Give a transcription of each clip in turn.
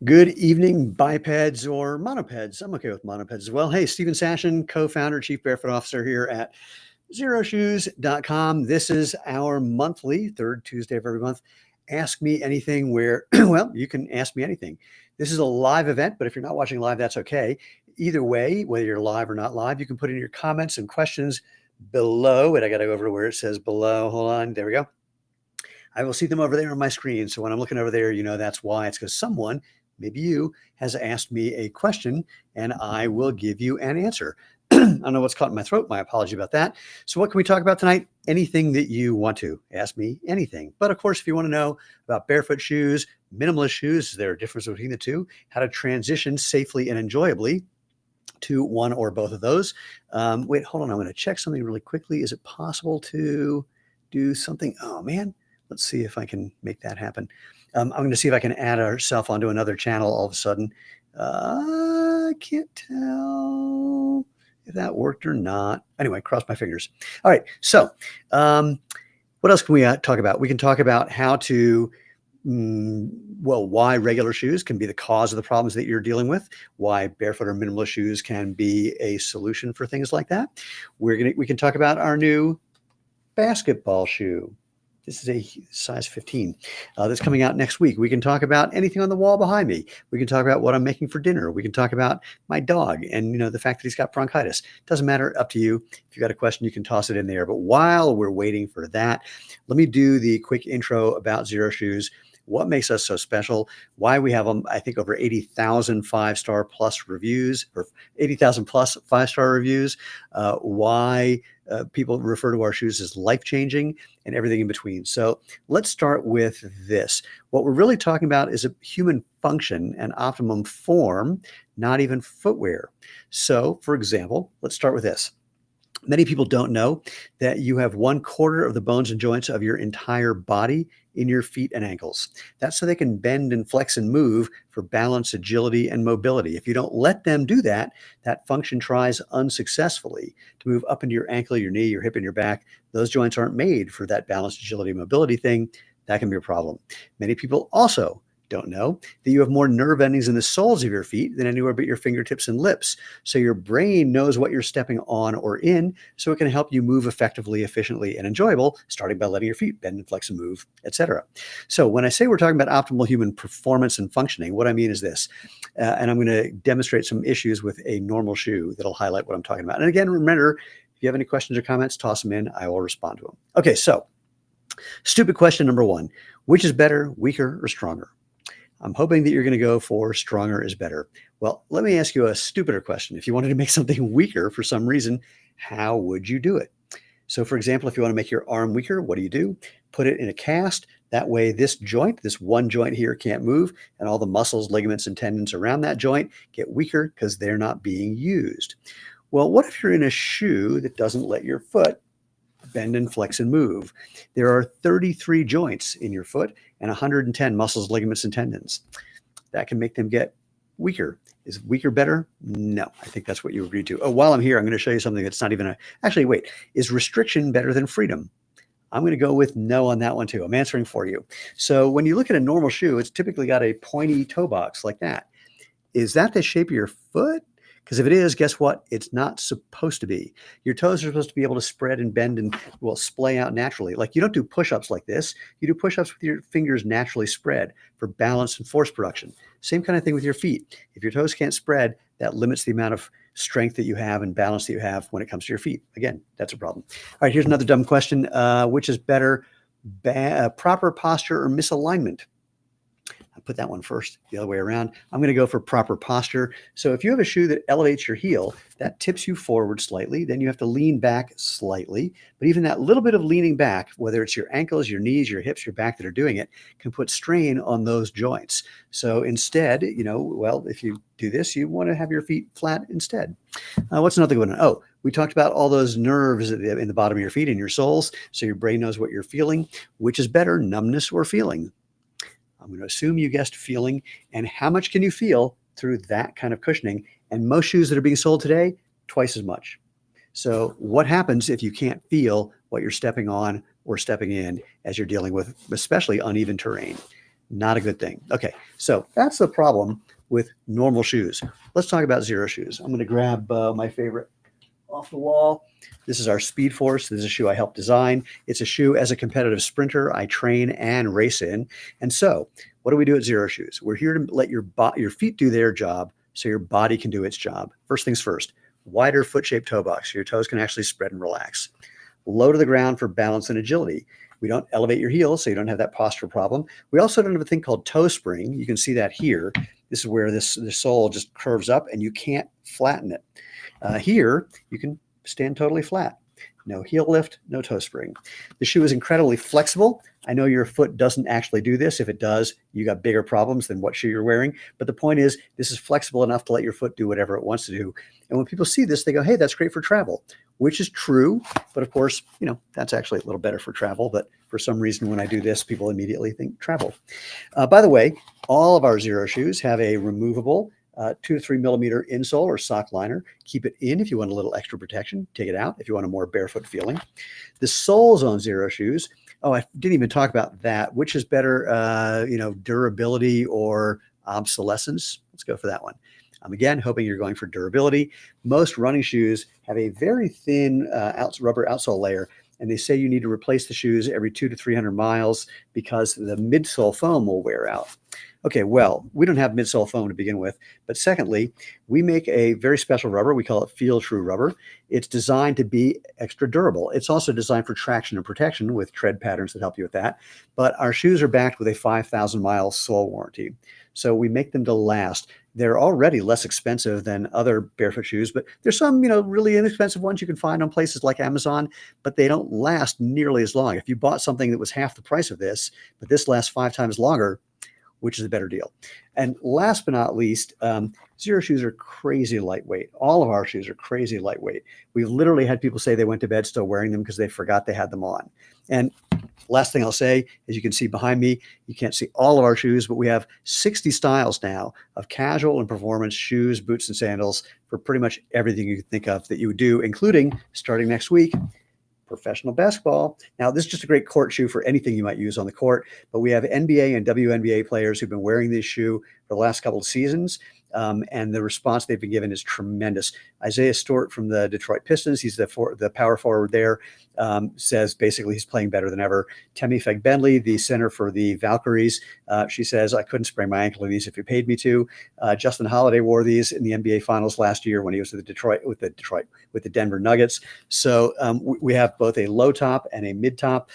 Good evening, bipeds or monopeds. I'm okay with monopeds as well. Hey, Stephen Sashen, co-founder, chief barefoot officer here at XeroShoes.com. This is our monthly, third Tuesday of every month, Ask Me Anything where, well, you can ask me anything. This is a live event, but if you're not watching live, that's okay. Either way, whether you're live or not live, you can put in your comments and questions below. And I got to go over to where it says below. Hold on. There we go. I will see them over there on my screen. So when I'm looking over there, you know that's why. It's because someone, maybe you, has asked me a question and I will give you an answer. I don't know what's caught in my throat. My apology about that. So what can we talk about tonight? Anything that you want to. Ask me anything. But of course, if you want to know about barefoot shoes, minimalist shoes, is there a difference between the two? How to transition safely and enjoyably to one or both of those. Wait, hold on. I'm going to check something really quickly. Is it possible to do something? Oh, man. Let's see if I can make that happen. I'm going to see if I can add ourselves onto another channel all of a sudden. I can't tell if that worked or not. Anyway, cross my fingers. All right. So what else can we talk about? We can talk about how to, why regular shoes can be the cause of the problems that you're dealing with, why barefoot or minimalist shoes can be a solution for things like that. We can talk about our new basketball shoe. This is a size 15 that's coming out next week. We can talk about anything on the wall behind me. We can talk about what I'm making for dinner. We can talk about my dog and, the fact that he's got bronchitis. Doesn't matter, up to you. If you got a question, you can toss it in there. But while we're waiting for that, let me do the quick intro about Xero Shoes. What makes us so special, why we have, I think, over 80,000 5-star plus reviews, or 80,000 plus 5-star reviews, why people refer to our shoes as life-changing, and everything in between. So let's start with this. What we're really talking about is a human function and optimum form, not even footwear. So, for example, let's start with this. Many people don't know that you have 1/4 of the bones and joints of your entire body in your feet and ankles. That's so they can bend and flex and move for balance, agility, and mobility. If you don't let them do that, that function tries unsuccessfully to move up into your ankle, your knee, your hip, and your back. Those joints aren't made for that balance, agility, mobility thing. That can be a problem. Many people also don't know that you have more nerve endings in the soles of your feet than anywhere but your fingertips and lips. So your brain knows what you're stepping on or in, so it can help you move effectively, efficiently, and enjoyable, starting by letting your feet bend and flex and move, etc. So when I say we're talking about optimal human performance and functioning, what I mean is this, and I'm going to demonstrate some issues with a normal shoe that'll highlight what I'm talking about. And again, remember, if you have any questions or comments, toss them in. I will respond to them. Okay, so stupid question number one, which is better, weaker, or stronger? I'm hoping that you're going to go for stronger is better. Well, let me ask you a stupider question. If you wanted to make something weaker for some reason, how would you do it? So for example, if you want to make your arm weaker, what do? Put it in a cast. That way this joint, this one joint here, can't move, and all the muscles, ligaments, and tendons around that joint get weaker because they're not being used. Well, what if you're in a shoe that doesn't let your foot bend and flex and move? There are 33 joints in your foot and 110 muscles, ligaments, and tendons. That can make them get weaker. Is weaker better? No, I think that's what you agreed to. Oh, while I'm here, I'm going to show you something that's not even actually, wait, is restriction better than freedom? I'm going to go with no on that one too. I'm answering for you. So when you look at a normal shoe, it's typically got a pointy toe box like that. Is that the shape of your foot? Because if it is, guess what? It's not supposed to be. Your toes are supposed to be able to spread and bend and, well, splay out naturally. Like you don't do push-ups like this. You do push-ups with your fingers naturally spread for balance and force production. Same kind of thing with your feet. If your toes can't spread, that limits the amount of strength that you have and balance that you have when it comes to your feet. Again, that's a problem. All right, here's another dumb question. Which is better, proper posture or misalignment? I put that one first, the other way around. I'm going to go for proper posture. So if you have a shoe that elevates your heel, that tips you forward slightly, then you have to lean back slightly. But even that little bit of leaning back, whether it's your ankles, your knees, your hips, your back that are doing it, can put strain on those joints. So instead, well, if you do this, you want to have your feet flat instead. What's another good one? Oh, we talked about all those nerves in the bottom of your feet and your soles, so your brain knows what you're feeling. Which is better, numbness or feeling? I'm going to assume you guessed feeling. And how much can you feel through that kind of cushioning? And most shoes that are being sold today, twice as much. So what happens if you can't feel what you're stepping on or stepping in as you're dealing with, especially uneven terrain? Not a good thing. Okay, so that's the problem with normal shoes. Let's talk about Xero Shoes. I'm going to grab my favorite off the wall. This is our Speed Force. This is a shoe I helped design. It's a shoe as a competitive sprinter I train and race in. And so what do we do at Xero Shoes? We're here to let your feet do their job so your body can do its job. First things first, wider foot-shaped toe box so your toes can actually spread and relax. Low to the ground for balance and agility. We don't elevate your heels so you don't have that posture problem. We also don't have a thing called toe spring. You can see that here. This is where the sole just curves up and you can't flatten it. Here, you can stand totally flat. No heel lift, no toe spring. The shoe is incredibly flexible. I know your foot doesn't actually do this. If it does, you got bigger problems than what shoe you're wearing. But the point is, this is flexible enough to let your foot do whatever it wants to do. And when people see this, they go, hey, that's great for travel, which is true. But of course, that's actually a little better for travel. But for some reason, when I do this, people immediately think travel. By the way, all of our Xero shoes have a removable 2 to 3 millimeter insole or sock liner. Keep it in if you want a little extra protection. Take it out if you want a more barefoot feeling. The soles on Xero shoes. Oh, I didn't even talk about that. Which is better, durability or obsolescence? Let's go for that one. I'm again hoping you're going for durability. Most running shoes have a very thin rubber outsole layer, and they say you need to replace the shoes every 200 to 300 miles because the midsole foam will wear out. Okay, well, we don't have midsole foam to begin with, but secondly, we make a very special rubber. We call it Feel True rubber. It's designed to be extra durable. It's also designed for traction and protection with tread patterns that help you with that. But our shoes are backed with a 5,000-mile sole warranty. So we make them to last. They're already less expensive than other barefoot shoes, but there's some, really inexpensive ones you can find on places like Amazon, but they don't last nearly as long. If you bought something that was half the price of this, but this lasts 5 times longer, which is a better deal. And last but not least, Xero shoes are crazy lightweight. All of our shoes are crazy lightweight. We've literally had people say they went to bed still wearing them because they forgot they had them on. And last thing I'll say, as you can see behind me, you can't see all of our shoes, but we have 60 styles now of casual and performance shoes, boots, and sandals for pretty much everything you can think of that you would do, including, starting next week, professional basketball. Now, this is just a great court shoe for anything you might use on the court, but we have NBA and WNBA players who've been wearing this shoe for the last couple of seasons, and the response they've been given is tremendous. Isaiah Stewart from the Detroit Pistons, he's the power forward there, says basically he's playing better than ever. Temi Feg-Bentley, the center for the Valkyries, she says, I couldn't sprain my ankle in these if you paid me to. Justin Holiday wore these in the NBA Finals last year when he was with the Denver Nuggets. So we have both a low top and a mid top.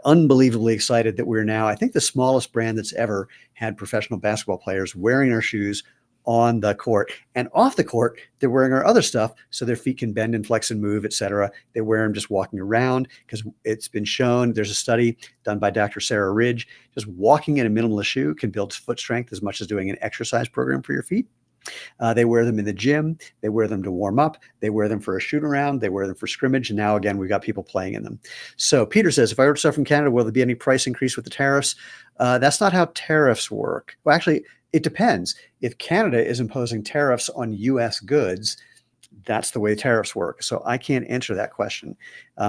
Unbelievably excited that we're now, I think, the smallest brand that's ever had professional basketball players wearing our shoes on the court. And off the court, they're wearing our other stuff so their feet can bend and flex and move, etc. They wear them just walking around because it's been shown, there's a study done by Dr. Sarah Ridge, just walking in a minimalist shoe can build foot strength as much as doing an exercise program for your feet. They wear them in the gym. They wear them to warm up. They wear them for a shoot around. They wear them for scrimmage. And now, again, we've got people playing in them. So Peter says, if I order stuff from Canada, will there be any price increase with the tariffs? That's not how tariffs work. Well, actually, it depends. If Canada is imposing tariffs on U.S. goods, that's the way tariffs work. So I can't answer that question.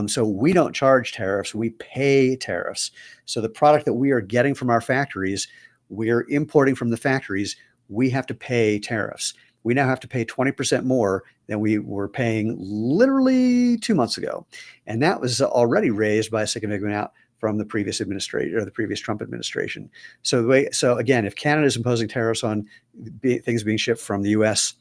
So we don't charge tariffs. We pay tariffs. So the product that we are getting from our factories, we're importing from the factories, we have to pay tariffs. We now have to pay 20% more than we were paying literally 2 months ago. And that was already raised by a significant amount from the previous administration or the previous Trump administration. So again, if Canada is imposing tariffs on things being shipped from the US,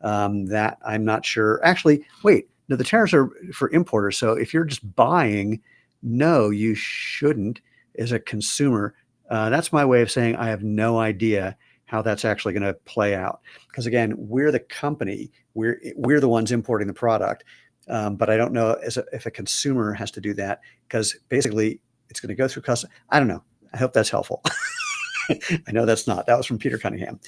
that I'm not sure. Actually, wait, no, the tariffs are for importers. So if you're just buying, no, you shouldn't as a consumer. That's my way of saying I have no idea how that's actually going to play out. Because again, we're the company, we're the ones importing the product. But I don't know if a consumer has to do that because basically it's going to go through customs. I don't know. I hope that's helpful. I know that's not. That was from Peter Cunnington.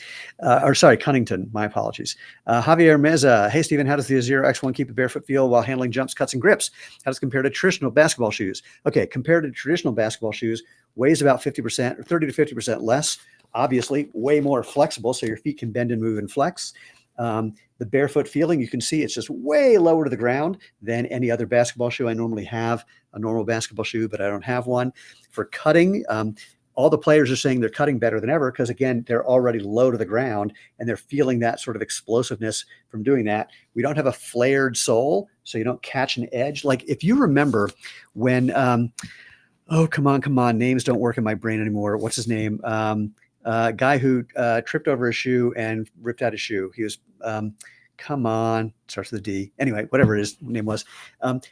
My apologies. Javier Meza. Hey, Stephen, how does the Xero X1 keep a barefoot feel while handling jumps, cuts, and grips? How does it compare to traditional basketball shoes? Okay, compared to traditional basketball shoes, weighs about 50% or 30 to 50% less. Obviously, way more flexible, so your feet can bend and move and flex. The barefoot feeling, you can see it's just way lower to the ground than any other basketball shoe. I normally have a normal basketball shoe, but I don't have one. For cutting, all the players are saying they're cutting better than ever because, again, they're already low to the ground and they're feeling that sort of explosiveness from doing that. We don't have a flared sole, so you don't catch an edge. Like if you remember when, oh, come on, names don't work in my brain anymore. What's his name? Guy who tripped over a shoe and ripped out his shoe. He was, come on, starts with a D. Anyway, whatever his name was.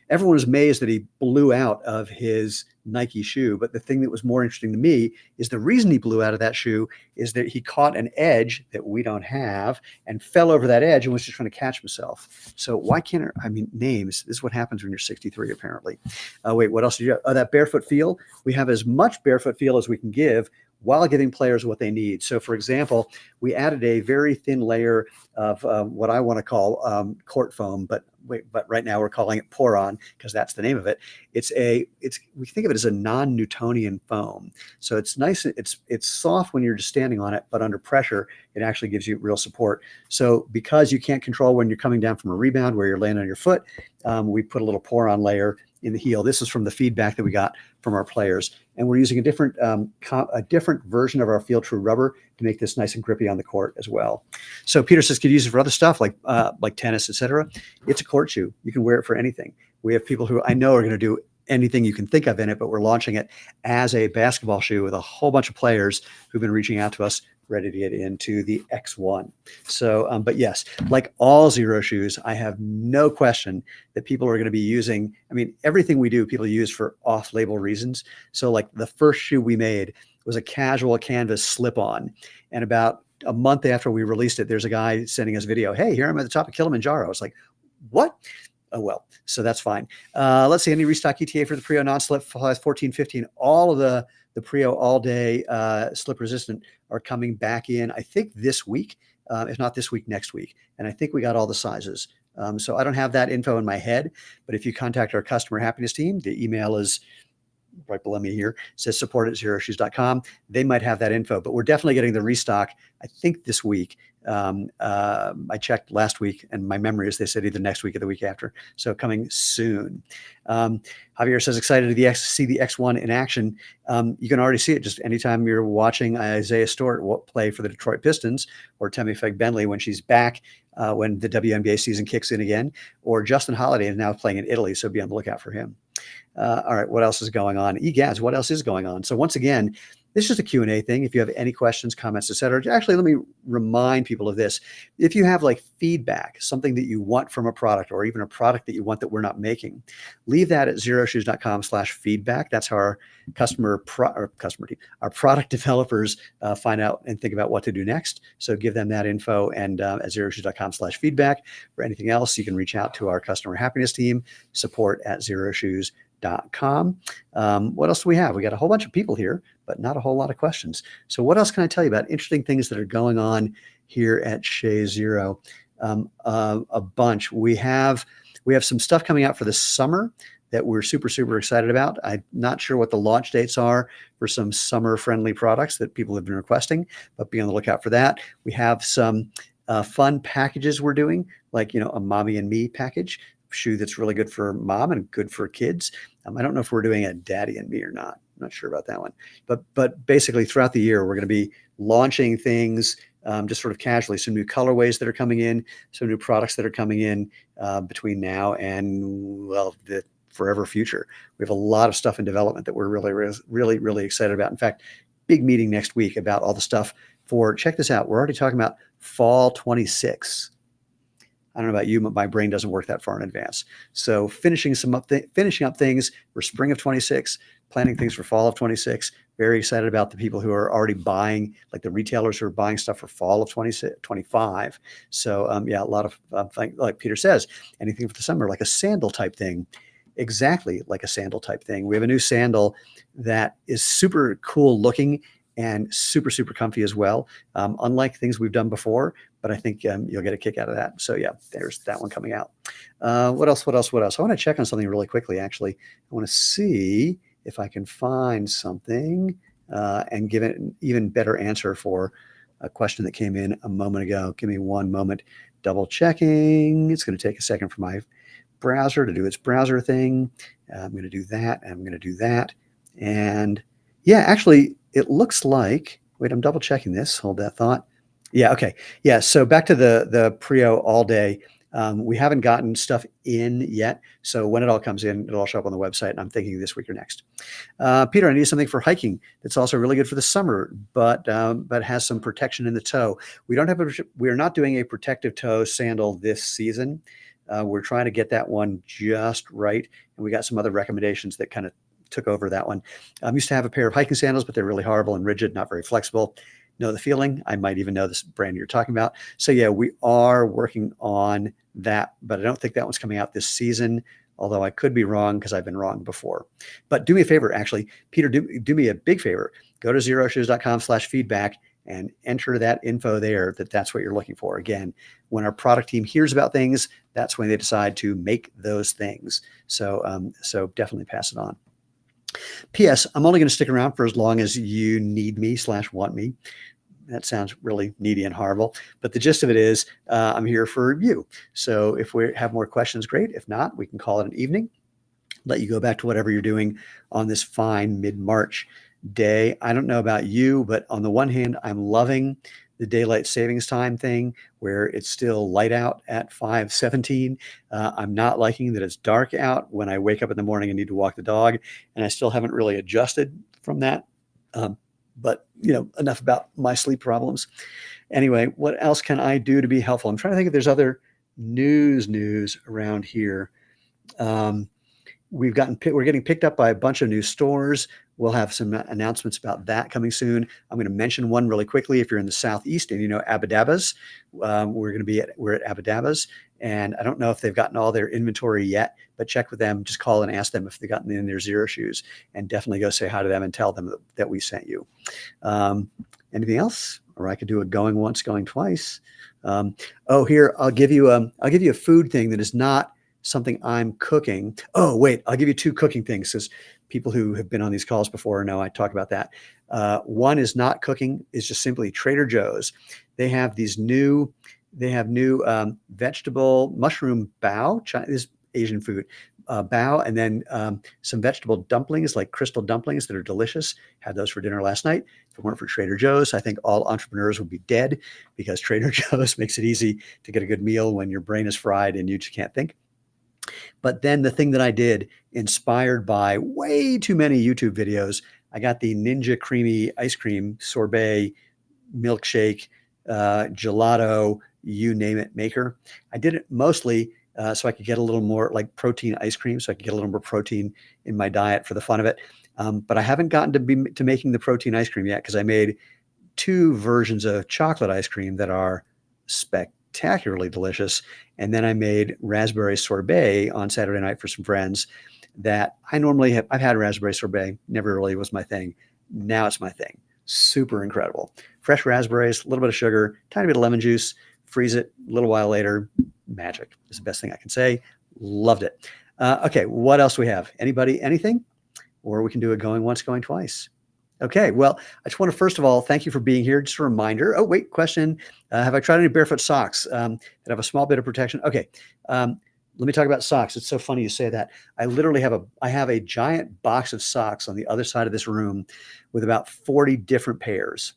Everyone was amazed that he blew out of his Nike shoe. But the thing that was more interesting to me is the reason he blew out of that shoe is that he caught an edge that we don't have and fell over that edge and was just trying to catch himself. So why can't I mean, names, this is what happens when you're 63, apparently. Wait, what else did you have? Oh, that barefoot feel. We have as much barefoot feel as we can give while giving players what they need. So for example, we added a very thin layer of what I want to call court foam, but right now we're calling it Poron because that's the name of it. We think of it as a non-Newtonian foam. So it's nice. It's soft when you're just standing on it, but under pressure, it actually gives you real support. So because you can't control when you're coming down from a rebound where you're laying on your foot, we put a little Poron layer in the heel. This is from the feedback that we got from our players. And we're using a different version of our Feel True rubber to make this nice and grippy on the court as well. So Peter says, could you use it for other stuff like tennis, etc. It's a court shoe. You can wear it for anything. We have people who I know are going to do anything you can think of in it, but we're launching it as a basketball shoe with a whole bunch of players who've been reaching out to us ready to get into the X1. So, but yes, like all Xero shoes, I have no question that people are going to be using. I mean, everything we do, people use for off-label reasons. So like the first shoe we made was a casual canvas slip-on. And about a month after we released it, there's a guy sending us a video. Hey, here I'm at the top of Kilimanjaro. It's like, what? Oh, well, so that's fine. Let's see, any restock ETA for the Prio non-slip size 14, 15. All of the Prio all-day slip resistant are coming back in, I think, this week, if not this week, next week. And I think we got all the sizes. So I don't have that info in my head, but if you contact our customer happiness team, the email is right below me here, it says support@xeroshoes.com. They might have that info, but we're definitely getting the restock, I think, this week. I checked last week, and my memory is they said either next week or the week after. So coming soon. Javier says, excited to see the X1 in action. You can already see it just anytime you're watching Isaiah Stewart play for the Detroit Pistons, or Temi Feg-Bentley when she's back, when the WNBA season kicks in again, or Justin Holiday is now playing in Italy, so be on the lookout for him. All right, what else is going on? Egads, what else is going on? So once again, this is just a Q&A thing. If you have any questions, comments, etc. Actually, let me remind people of this. If you have like feedback, something that you want from a product, or even a product that you want that we're not making, leave that at xeroshoes.com/feedback. That's how our our product developers find out and think about what to do next. So give them that info, and at xeroshoes.com/feedback. For anything else, you can reach out to our customer happiness team, support@xeroshoes.com. What else do we have? We got a whole bunch of people here, but not a whole lot of questions. So what else can I tell you about interesting things that are going on here at Shea Xero? A bunch. We have some stuff coming out for the summer that we're super excited about. I'm not sure what the launch dates are for some summer friendly products that people have been requesting, but be on the lookout for that. We have some fun packages we're doing, like, a mommy and me package, shoe that's really good for mom and good for kids. I don't know if we're doing a daddy and me or not. I'm not sure about that one, but basically throughout the year, we're going to be launching things just sort of casually, some new colorways that are coming in, some new products that are coming in between now and, well, the forever future. We have a lot of stuff in development that we're really excited about. In fact, big meeting next week about all the stuff for, check this out. We're already talking about fall 26. I don't know about you, but my brain doesn't work that far in advance. So finishing up things for spring of 26, planning things for fall of 26. Very excited about the people who are already buying, like the retailers who are buying stuff for fall of 25. So yeah, a lot of like Peter says, anything for the summer, like a sandal type thing. Exactly like a sandal type thing. We have a new sandal that is super cool looking and super comfy as well. Unlike things we've done before, but I think you'll get a kick out of that. So yeah, there's that one coming out. What else? I want to check on something really quickly, actually. I want to see if I can find something and give it an even better answer for a question that came in a moment ago. Give me one moment. Double checking. It's going to take a second for my browser to do its browser thing. I'm going to do that. And I'm going to do that. And Yeah, actually, it looks like, wait, I'm double checking this. Hold that thought. Yeah, okay. Yeah, so back to the Prio all day. We haven't gotten stuff in yet. So when it all comes in, it'll all show up on the website. And I'm thinking this week or next. Peter, I need something for hiking that's also really good for the summer, but has some protection in the toe. We are not doing a protective toe sandal this season. We're trying to get that one just right. And we got some other recommendations that kind of took over that one. I used to have a pair of hiking sandals, but they're really horrible and rigid, not very flexible. Know the feeling. I might even know this brand you're talking about. So yeah, we are working on that, but I don't think that one's coming out this season, although I could be wrong because I've been wrong before. But do me a favor, actually, Peter, do me a big favor. Go to xeroshoes.com/feedback and enter that info there that's what you're looking for. Again, when our product team hears about things, that's when they decide to make those things. So, so definitely pass it on. P.S. I'm only going to stick around for as long as you need me / want me. That sounds really needy and horrible, but the gist of it is I'm here for you. So if we have more questions, great. If not, we can call it an evening. Let you go back to whatever you're doing on this fine mid-March day. I don't know about you, but on the one hand, I'm loving the daylight savings time thing where it's still light out at 5:17. I'm not liking that it's dark out when I wake up in the morning and need to walk the dog, and I still haven't really adjusted from that. But enough about my sleep problems. Anyway, what else can I do to be helpful? I'm trying to think if there's other news around here. We're getting picked up by a bunch of new stores. We'll have some announcements about that coming soon. I'm going to mention one really quickly. If you're in the Southeast and Abadabas, we're at Abadabas, and I don't know if they've gotten all their inventory yet, but check with them. Just call and ask them if they've gotten in their Xero Shoes, and definitely go say hi to them and tell them that we sent you. Anything else? Or I could do a going once, going twice. Here I'll give you a food thing that is not something I'm cooking. Oh, wait, I'll give you two cooking things because people who have been on these calls before know I talk about that. One is not cooking, is just simply Trader Joe's. They have new vegetable mushroom bao, Chinese Asian food, bao, and then some vegetable dumplings, like crystal dumplings that are delicious. Had those for dinner last night. If it weren't for Trader Joe's, I think all entrepreneurs would be dead because Trader Joe's makes it easy to get a good meal when your brain is fried and you just can't think. But then the thing that I did, inspired by way too many YouTube videos, I got the Ninja Creamy Ice Cream Sorbet Milkshake Gelato, you name it, maker. I did it mostly so I could get a little more like protein ice cream, so I could get a little more protein in my diet for the fun of it. But I haven't gotten to making the protein ice cream yet because I made two versions of chocolate ice cream that are spectacularly delicious. And then I made raspberry sorbet on Saturday night for some friends that I've had raspberry sorbet, never really was my thing. Now it's my thing. Super incredible. Fresh raspberries, a little bit of sugar, tiny bit of lemon juice, freeze it a little while later. Magic is the best thing I can say. Loved it. Okay, what else we have? Anybody, anything? Or we can do it going once, going twice. Okay, well, I just want to first of all thank you for being here. Just a reminder. Oh, wait, question. Have I tried any barefoot socks that have a small bit of protection? Okay, let me talk about socks. It's so funny you say that. I have a giant box of socks on the other side of this room with about 40 different pairs.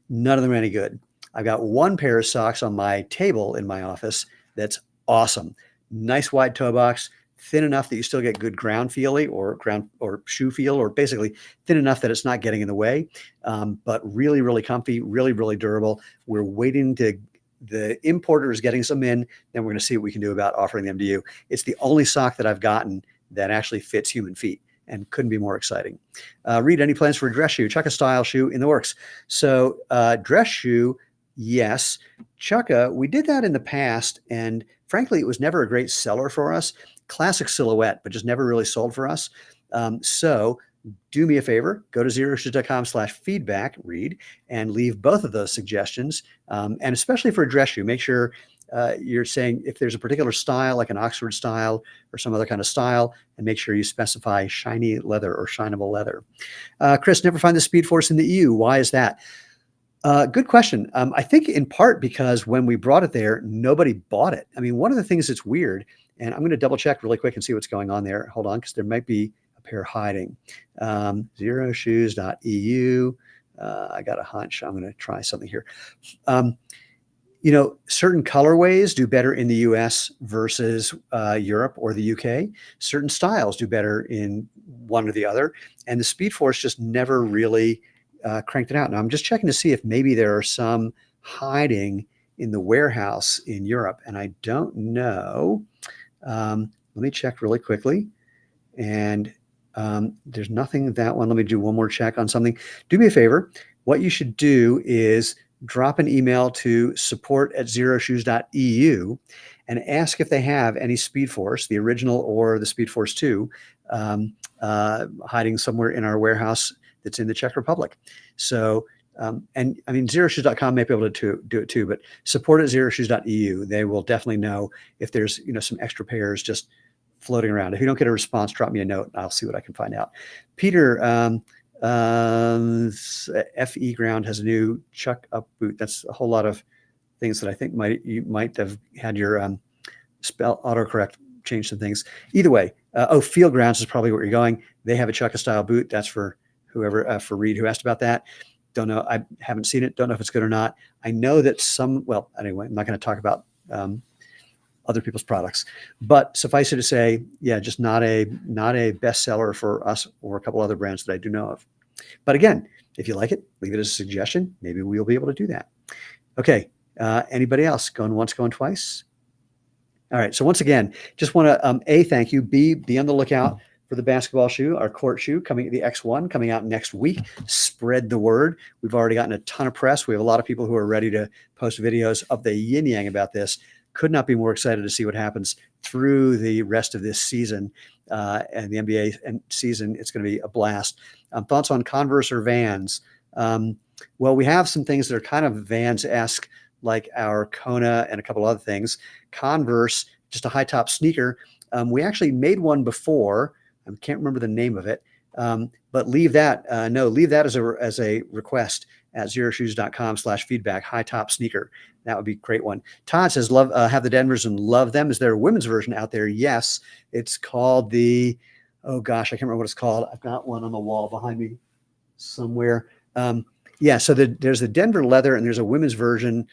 None of them are any good. I've got one pair of socks on my table in my office that's awesome. Nice wide toe box, thin enough that you still get good ground or shoe feel, or basically thin enough that it's not getting in the way, but really, really comfy, really, really durable. We're waiting the importer is getting some in, then we're going to see what we can do about offering them to you. It's the only sock that I've gotten that actually fits human feet, and couldn't be more exciting. Reed, any plans for a dress shoe? Chukka style shoe in the works. So dress shoe, yes. Chukka, we did that in the past, and frankly, it was never a great seller for us. Classic silhouette, but just never really sold for us. So do me a favor, go to xeroshoes.com/feedback, Reed, and leave both of those suggestions. And especially for a dress shoe, make sure you're saying if there's a particular style, like an Oxford style or some other kind of style, and make sure you specify shiny leather or shinable leather. Chris, never find the Speed Force in the EU. Why is that? Good question. I think in part because when we brought it there, nobody bought it. I mean, one of the things that's weird, and I'm going to double check really quick and see what's going on there. Hold on, because there might be a pair hiding. Xeroshoes.eu. I got a hunch. I'm going to try something here. Certain colorways do better in the US versus Europe or the UK. Certain styles do better in one or the other. And the Speed Force just never really cranked it out. Now I'm just checking to see if maybe there are some hiding in the warehouse in Europe. And I don't know. Let me check really quickly. And there's nothing that one. Let me do one more check on something. Do me a favor. What you should do is drop an email to support@xeroshoes.eu and ask if they have any Speed Force, the original or the Speed Force 2, hiding somewhere in our warehouse that's in the Czech Republic. So, and I mean, xeroshoes.com may be able to do it too, but support@xeroshoes.eu. They will definitely know if there's, some extra pairs just floating around. If you don't get a response, drop me a note. I'll see what I can find out. Peter, FE Ground has a new Chuck Up boot. That's a whole lot of things that I think you might have had your spell autocorrect change some things. Either way, Field Grounds is probably where you're going. They have a Chukka style boot. That's for whoever, for Reed, who asked about that. Don't know. I haven't seen it. Don't know if it's good or not. I know that anyway, I'm not going to talk about other people's products, but suffice it to say, yeah, just not a bestseller for us or a couple other brands that I do know of. But again, if you like it, leave it as a suggestion. Maybe we'll be able to do that. Okay. Anybody else going once, going twice? All right. So once again, just want to A, thank you. B, be on the lookout for the basketball shoe, our court shoe, the X1 coming out next week. Spread the word. We've already gotten a ton of press. We have a lot of people who are ready to post videos of the yin yang about this. Could not be more excited to see what happens through the rest of this season and the NBA season. It's going to be a blast. Thoughts on Converse or Vans? Well, we have some things that are kind of Vans-esque, like our Kona and a couple other things. Converse, just a high top sneaker. We actually made one before. I can't remember the name of it, but leave that as a request at xeroshoes.com/feedback, high top sneaker. That would be a great one. Todd says, have the Denvers and love them. Is there a women's version out there? Yes. It's called oh gosh, I can't remember what it's called. I've got one on the wall behind me somewhere. Yeah. So there's the Denver leather and there's a women's version.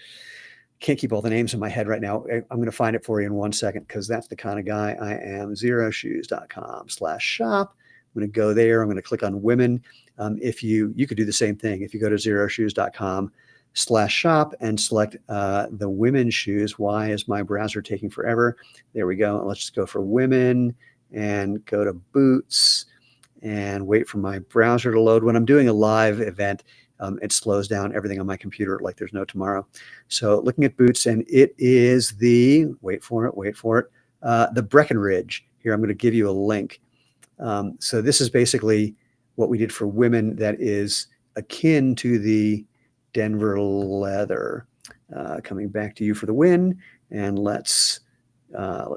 Can't keep all the names in my head right now. I'm going to find it for you in 1 second, because that's the kind of guy I am. xeroshoes.com/shop. I'm going to go there. I'm going to click on women. If you could do the same thing. If you go to xeroshoes.com/shop and select the women's shoes. Why is my browser taking forever? There we go. Let's just go for women and go to boots and wait for my browser to load. When I'm doing a live event, it slows down everything on my computer like there's no tomorrow. So looking at boots, and it is wait for it, the Breckenridge. Here, I'm going to give you a link. So this is basically what we did for women that is akin to the Denver leather. Coming back to you for the win. And let's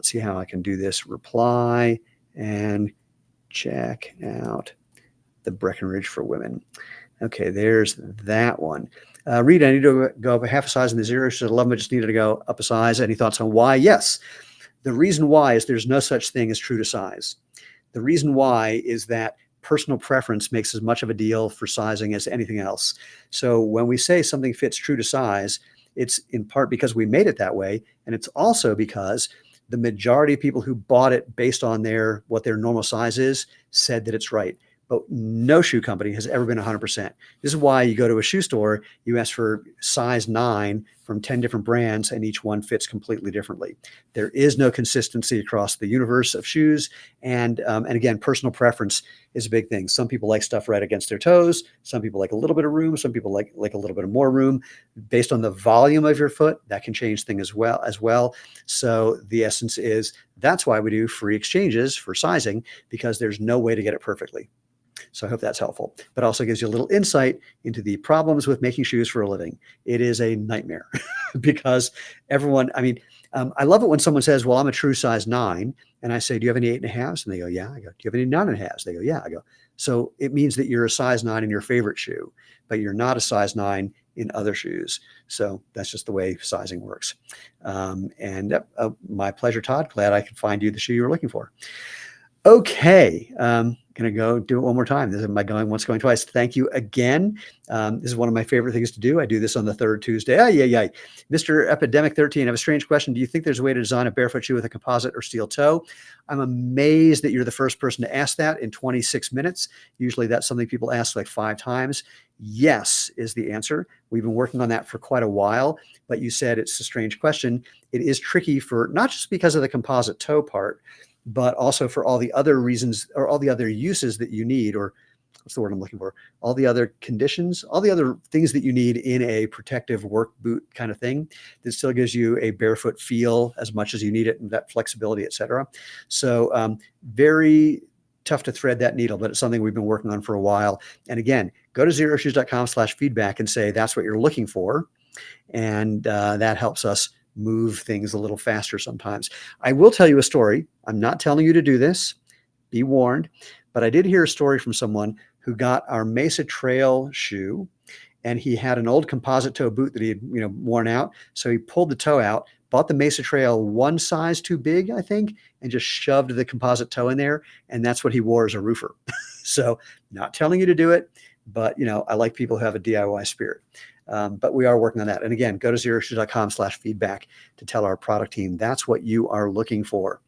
see how I can do this. Reply and check out the Breckenridge for women. Okay, there's that one. Reed, I need to go up a half a size in the Xero Shoes 11. I just needed to go up a size. Any thoughts on why? Yes. The reason why is there's no such thing as true to size. The reason why is that personal preference makes as much of a deal for sizing as anything else. So when we say something fits true to size, it's in part because we made it that way. And it's also because the majority of people who bought it based on what their normal size is said that it's right. But no shoe company has ever been 100%. This is why you go to a shoe store, you ask for size 9 from 10 different brands, and each one fits completely differently. There is no consistency across the universe of shoes. And again, personal preference is a big thing. Some people like stuff right against their toes. Some people like a little bit of room. Some people like a little bit of more room. Based on the volume of your foot, that can change things as well. So the essence is that's why we do free exchanges for sizing, because there's no way to get it perfectly. So I hope that's helpful, but also gives you a little insight into the problems with making shoes for a living. It is a nightmare because everyone, I love it when someone says, well, I'm a true size 9. And I say, do you have any 8.5s? And they go, yeah. I go, do you have any 9.5s? They go, yeah. I go, so it means that you're a size 9 in your favorite shoe, but you're not a size 9 in other shoes. So that's just the way sizing works. My pleasure, Todd. Glad I could find you the shoe you were looking for. Okay. Going to go do it one more time. This is my going once, going twice. Thank you again. This is one of my favorite things to do. I do this on the third Tuesday. Mr. Epidemic 13, I have a strange question. Do you think there's a way to design a barefoot shoe with a composite or steel toe? I'm amazed that you're the first person to ask that in 26 minutes. Usually that's something people ask like 5 times. Yes is the answer. We've been working on that for quite a while, but you said it's a strange question. It is tricky for not just because of the composite toe part, but also for all the other reasons or all the other uses that you need, or what's the word I'm looking for? All the other conditions, all the other things that you need in a protective work boot kind of thing that still gives you a barefoot feel as much as you need it, and that flexibility, et cetera. So very tough to thread that needle, but it's something we've been working on for a while. And again, go to xeroshoes.com/feedback and say that's what you're looking for. And that helps us move things a little faster sometimes. I will tell you a story. I'm not telling you to do this, be warned, but I did hear a story from someone who got our Mesa Trail shoe, and he had an old composite toe boot that he had, worn out. So he pulled the toe out, bought the Mesa Trail one size too big, I think, and just shoved the composite toe in there. And that's what he wore as a roofer. So not telling you to do it, but I like people who have a DIY spirit. But we are working on that. And again, go to xeroshoes.com/feedback to tell our product team that's what you are looking for.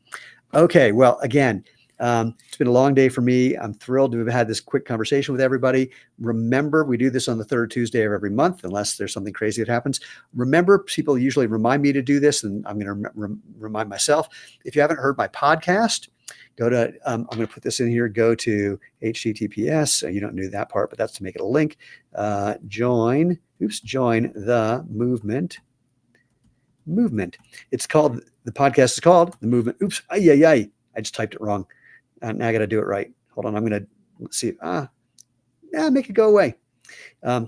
Okay. Well, again, it's been a long day for me. I'm thrilled to have had this quick conversation with everybody. Remember, we do this on the third Tuesday of every month, unless there's something crazy that happens. Remember, people usually remind me to do this, and I'm going to remind myself. If you haven't heard my podcast, go to, I'm going to put this in here, go to HTTPS. You don't do that part, but that's to make it a link. Join the movement. It's called, the podcast is called The Movement. Oops. I just typed it wrong. Now I got to do it right. Hold on. I'm going to, let's see. Make it go away.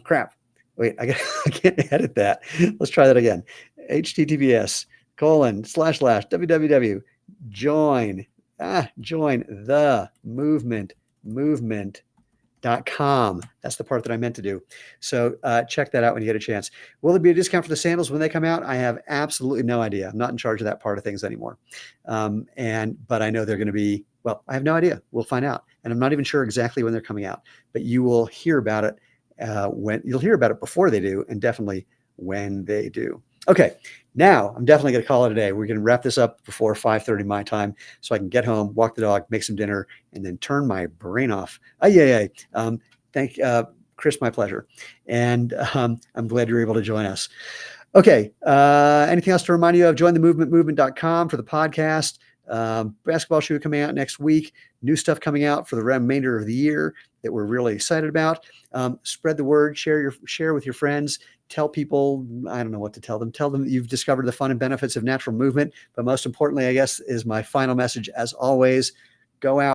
Crap. Wait, I can't edit that. Let's try that again. HTTPS://www. Join the movement.com. That's the part that I meant to do. So check that out when you get a chance. Will there be a discount for the sandals when they come out? I have absolutely no idea. I'm not in charge of that part of things anymore. But I know they're going to be, well, I have no idea. We'll find out. And I'm not even sure exactly when they're coming out, but you will hear about it when you'll hear about it before they do, and definitely when they do. Okay. Now I'm definitely going to call it a day. We're going to wrap this up before 5:30 my time, so I can get home, walk the dog, make some dinner, and then turn my brain off. Thank Chris, my pleasure. And I'm glad you're able to join us. Okay. Anything else to remind you of? Join the movement.com for the podcast. Basketball shoe coming out next week. New stuff coming out for the remainder of the year that we're really excited about. Spread the word. Share with your friends. Tell people, I don't know what to tell them. Tell them that you've discovered the fun and benefits of natural movement. But most importantly, I guess, is my final message, as always, go out.